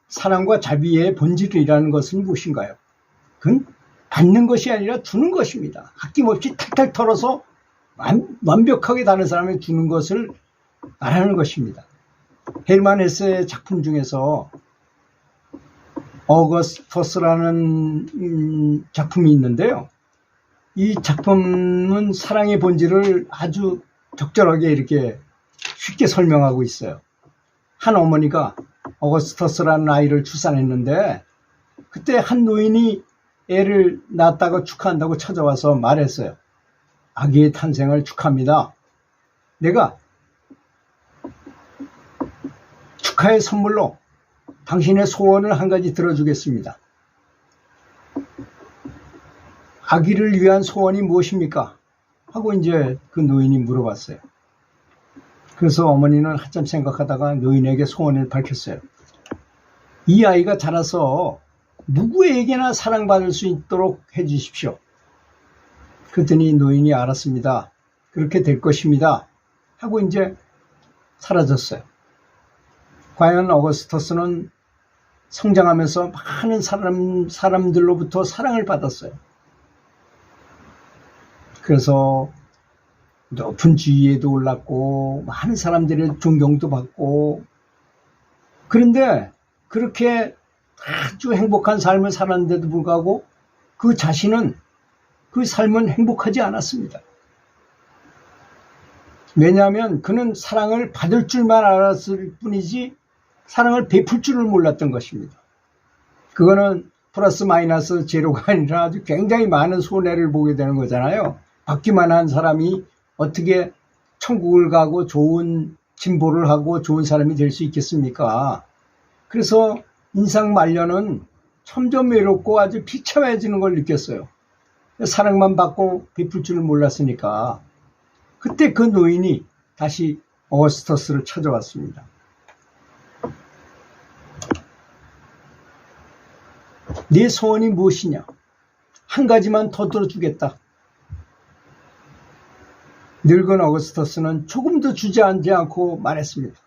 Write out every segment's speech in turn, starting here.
사랑과 자비의 본질이라는 것은 무엇인가요? 그건 받는 것이 아니라 주는 것입니다. 아낌없이 탈탈 털어서 완벽하게 다른 사람에게 주는 것을 말하는 것입니다. 헤르만 헤세의 작품 중에서 어거스터스라는 작품이 있는데요. 이 작품은 사랑의 본질을 아주 적절하게 이렇게 쉽게 설명하고 있어요. 한 어머니가 어거스터스라는 아이를 출산했는데 그때 한 노인이 애를 낳았다고 축하한다고 찾아와서 말했어요. 아기의 탄생을 축하합니다. 내가 축하의 선물로 당신의 소원을 한 가지 들어주겠습니다. 아기를 위한 소원이 무엇입니까? 하고 이제 그 노인이 물어봤어요. 그래서 어머니는 한참 생각하다가 노인에게 소원을 밝혔어요. 이 아이가 자라서 누구에게나 사랑받을 수 있도록 해주십시오. 그랬더니 노인이 알았습니다. 그렇게 될 것입니다. 하고 이제 사라졌어요. 과연 어거스터스는 성장하면서 많은 사람들로부터 사랑을 받았어요. 그래서 높은 지위에도 올랐고 많은 사람들의 존경도 받고, 그런데 그렇게 아주 행복한 삶을 살았는데도 불구하고 그 자신은 그 삶은 행복하지 않았습니다. 왜냐하면 그는 사랑을 받을 줄만 알았을 뿐이지 사랑을 베풀 줄을 몰랐던 것입니다. 그거는 플러스 마이너스 제로가 아니라 아주 굉장히 많은 손해를 보게 되는 거잖아요. 받기만 한 사람이 어떻게 천국을 가고 좋은 진보를 하고 좋은 사람이 될 수 있겠습니까? 그래서 인상 말년은 점점 외롭고 아주 비참해지는 걸 느꼈어요. 사랑만 받고 베풀 줄을 몰랐으니까. 그때 그 노인이 다시 어거스터스를 찾아왔습니다. 네 소원이 무엇이냐? 한 가지만 더 들어주겠다. 늙은 어거스터스는 조금도 주저앉지 않고 말했습니다.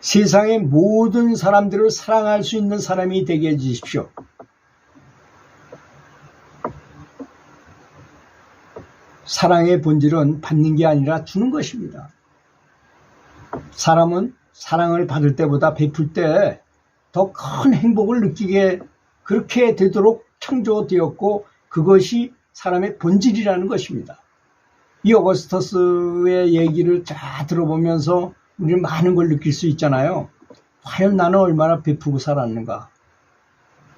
세상의 모든 사람들을 사랑할 수 있는 사람이 되게 해주십시오. 사랑의 본질은 받는 게 아니라 주는 것입니다. 사람은 사랑을 받을 때보다 베풀 때 더 큰 행복을 느끼게 그렇게 되도록 창조되었고, 그것이 사람의 본질이라는 것입니다. 이 어거스터스의 얘기를 다 들어보면서 우리는 많은 걸 느낄 수 있잖아요. 과연 나는 얼마나 베푸고 살았는가.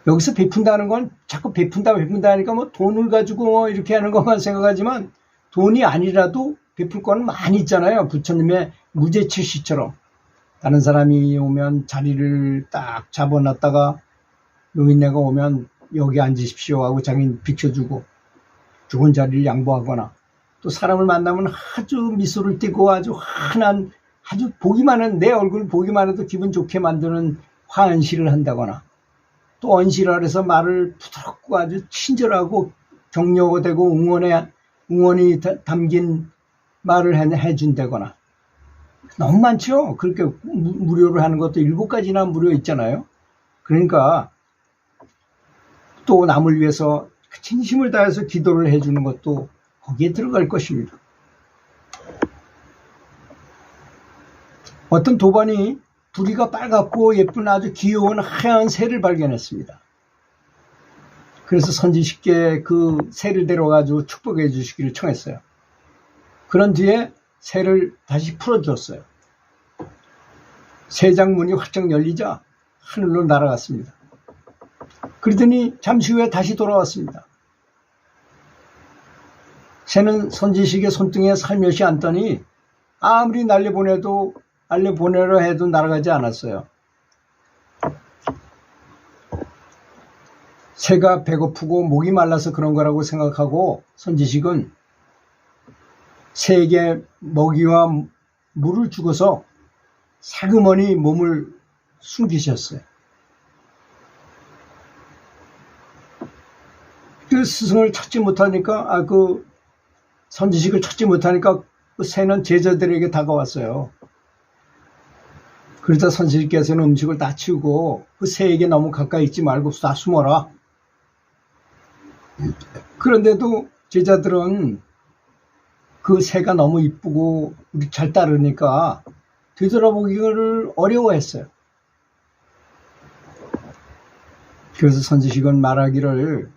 여기서 베푼다는 건 자꾸 베푼다 하니까 뭐 돈을 가지고 뭐 이렇게 하는 것만 생각하지만, 돈이 아니라도 베풀 거는 많이 있잖아요. 부처님의 무죄칠시처럼 다른 사람이 오면 자리를 딱 잡아놨다가 노인네가 오면 여기 앉으십시오 하고 자기는 비켜주고 좋은 자리를 양보하거나, 또 사람을 만나면 아주 미소를 띠고 아주 환한, 아주 보기만 해도, 내 얼굴 보기만 해도 기분 좋게 만드는 화언시를 한다거나, 또 언시라 해서 말을 부드럽고 아주 친절하고 격려되고 응원이 담긴 말을 해준다거나. 너무 많죠. 그렇게 무료로 하는 것도 7가지나 무료 있잖아요. 그러니까 또 남을 위해서 진심을 다해서 기도를 해주는 것도 거기에 들어갈 것입니다. 어떤 도반이 부리가 빨갛고 예쁜 아주 귀여운 하얀 새를 발견했습니다. 그래서 선지식께 그 새를 데려가지고 축복해 주시기를 청했어요. 그런 뒤에 새를 다시 풀어주었어요. 새장문이 활짝 열리자 하늘로 날아갔습니다. 그러더니 잠시 후에 다시 돌아왔습니다. 새는 선지식의 손등에 살며시 앉더니 아무리 날려보내려 해도 날아가지 않았어요. 새가 배고프고 목이 말라서 그런 거라고 생각하고 선지식은 새에게 먹이와 물을 주고서 사그머니 몸을 숨기셨어요. 그 스승을 찾지 못하니까, 그 선지식을 찾지 못하니까 그 새는 제자들에게 다가왔어요. 그러자 선생님께서는 음식을 다 치우고 그 새에게 너무 가까이 있지 말고 다 숨어라. 그런데도 제자들은 그 새가 너무 이쁘고 우리 잘 따르니까 되돌아보기를 어려워했어요. 그래서 선지식은 말하기를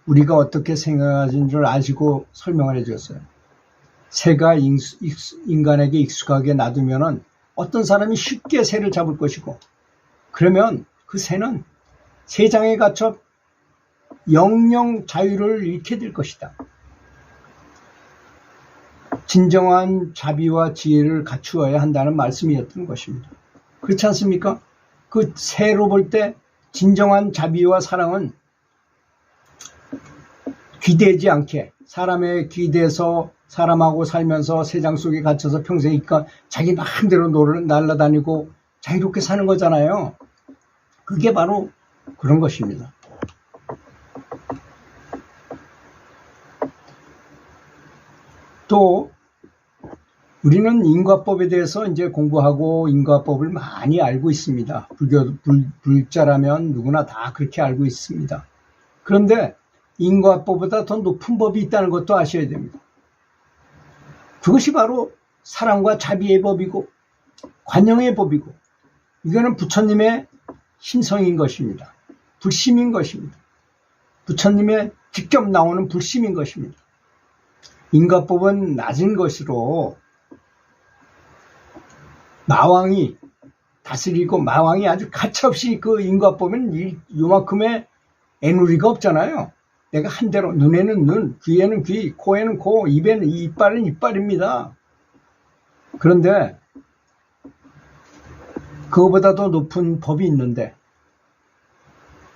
우리가 어떻게 생각하는지를 아시고 설명을 해줬어요. 새가 인간에게 익숙하게 놔두면은 어떤 사람이 쉽게 새를 잡을 것이고, 그러면 그 새는 새장에 갇혀 영영 자유를 잃게 될 것이다. 진정한 자비와 지혜를 갖추어야 한다는 말씀이었던 것입니다. 그렇지 않습니까? 그 새로 볼 때 진정한 자비와 사랑은 귀대지 않게, 사람의 귀대서 사람하고 살면서 새장 속에 갇혀서 평생 자기 마음대로 날아다니고 자유롭게 사는 거잖아요. 그게 바로 그런 것입니다. 또 우리는 인과법에 대해서 이제 공부하고 인과법을 많이 알고 있습니다. 불자라면 누구나 다 그렇게 알고 있습니다. 그런데 인과법보다 더 높은 법이 있다는 것도 아셔야 됩니다. 그것이 바로 사랑과 자비의 법이고 관용의 법이고, 이거는 부처님의 신성인 것입니다. 불심인 것입니다. 부처님의 직접 나오는 불심인 것입니다. 인과법은 낮은 것으로 마왕이 다스리고, 마왕이 아주 가차없이 그 인과법은 요만큼의 애누리가 없잖아요. 내가 한 대로, 눈에는 눈, 귀에는 귀, 코에는 코, 입에는 이빨은 이빨입니다. 그런데 그거보다 더 높은 법이 있는데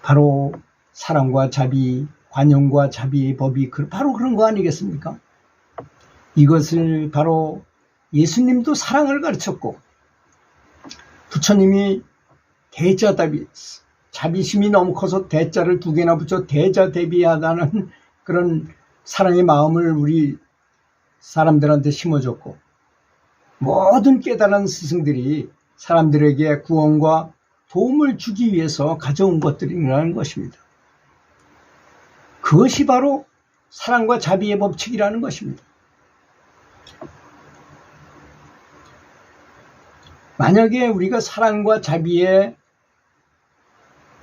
바로 사랑과 자비, 관용과 자비의 법이 바로 그런 거 아니겠습니까? 이것을 바로 예수님도 사랑을 가르쳤고, 부처님이 자비심이 너무 커서 대자를 2개나 붙여 대자대비하다는 그런 사랑의 마음을 우리 사람들한테 심어줬고, 모든 깨달은 스승들이 사람들에게 구원과 도움을 주기 위해서 가져온 것들이라는 것입니다. 그것이 바로 사랑과 자비의 법칙이라는 것입니다. 만약에 우리가 사랑과 자비의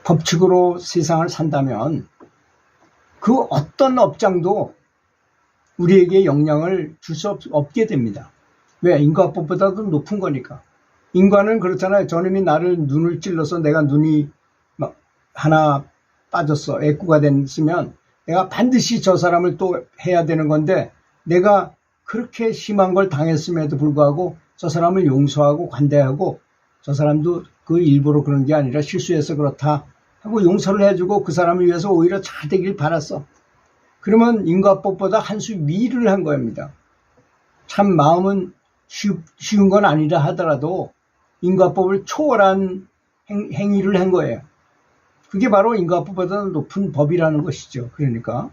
법칙으로 세상을 산다면 그 어떤 업장도 우리에게 영향을 줄 수 없게 됩니다. 왜? 인과법보다도 높은 거니까. 인과는 그렇잖아요. 저놈이 나를 눈을 찔러서 내가 눈이 막 하나 빠졌어, 애꾸가 됐으면 내가 반드시 저 사람을 또 해야 되는 건데, 내가 그렇게 심한 걸 당했음에도 불구하고 저 사람을 용서하고 관대하고, 저 사람도 그 일부러 그런 게 아니라 실수해서 그렇다 하고 용서를 해주고 그 사람을 위해서 오히려 잘 되길 바랐어. 그러면 인과법보다 한 수 위를 한 겁니다. 참 마음은 쉬운 건 아니라 하더라도 인과법을 초월한 행위를 한 거예요. 그게 바로 인과법보다 높은 법이라는 것이죠. 그러니까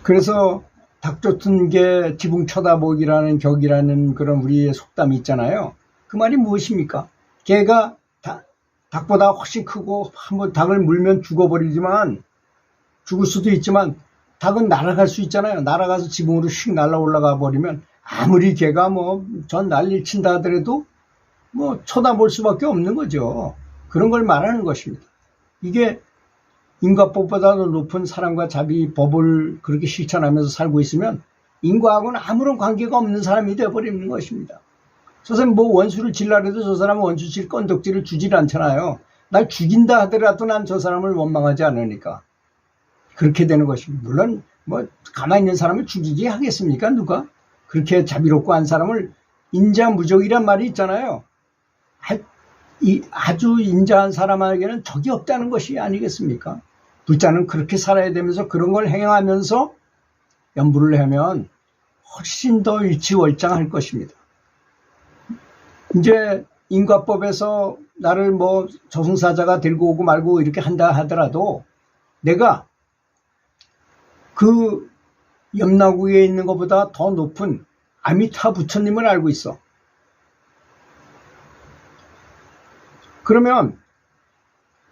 그래서 닭 쫓은 게 지붕 쳐다보기라는 격이라는 그런 우리의 속담이 있잖아요. 그 말이 무엇입니까? 개가 닭보다 훨씬 크고 한번 닭을 물면 죽을 수도 있지만 닭은 날아갈 수 있잖아요. 날아가서 지붕으로 휙 날아 올라가 버리면 아무리 개가 전 난리를 친다 하더라도 쳐다볼 수밖에 없는 거죠. 그런 걸 말하는 것입니다. 이게 인과법보다 더 높은 사랑과 자비 법을 그렇게 실천하면서 살고 있으면 인과하고는 아무런 관계가 없는 사람이 되어버리는 것입니다. 저 사람 원수를 질라 해도 저 사람은 원수 질 건덕지를 주질 않잖아요. 날 죽인다 하더라도 난 저 사람을 원망하지 않으니까 그렇게 되는 것입니다. 물론 가만히 있는 사람을 죽이게 하겠습니까? 누가? 그렇게 자비롭고 한 사람을 인자무적이란 말이 있잖아요. 아주 인자한 사람에게는 적이 없다는 것이 아니겠습니까? 불자는 그렇게 살아야 되면서 그런 걸 행하면서 연부를 하면 훨씬 더 일치월장할 것입니다. 이제 인과법에서 나를 저승사자가 들고 오고 말고 이렇게 한다 하더라도 내가 그 염라국에 있는 것보다 더 높은 아미타 부처님을 알고 있어. 그러면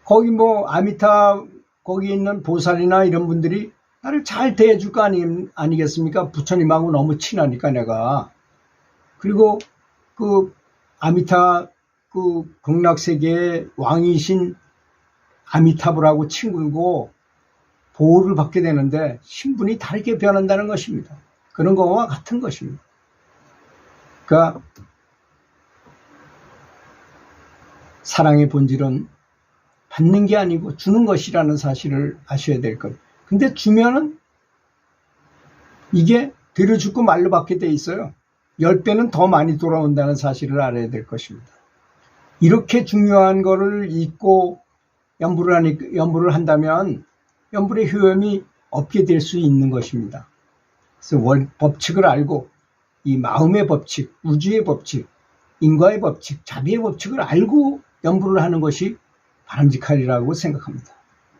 거기 뭐 아미타 거기 있는 보살이나 이런 분들이 나를 잘 대해줄 거 아니겠습니까? 부처님하고 너무 친하니까 내가. 그리고 그 아미타 그 극락세계의 왕이신 아미타불하고 친구고 보호를 받게 되는데 신분이 다르게 변한다는 것입니다. 그런 것과 같은 것입니다. 그러니까 사랑의 본질은 받는 게 아니고 주는 것이라는 사실을 아셔야 될 것. 근데 주면은 이게 들여 죽고 말로 받게 돼 있어요. 10배는 더 많이 돌아온다는 사실을 알아야 될 것입니다. 이렇게 중요한 거를 잊고 연불을 한다면 연불의 효험이 없게 될 수 있는 것입니다. 그래서 법칙을 알고 이 마음의 법칙, 우주의 법칙, 인과의 법칙, 자비의 법칙을 알고 연불을 하는 것이 바람직하리라고 생각합니다.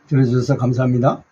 들어주셔서 감사합니다.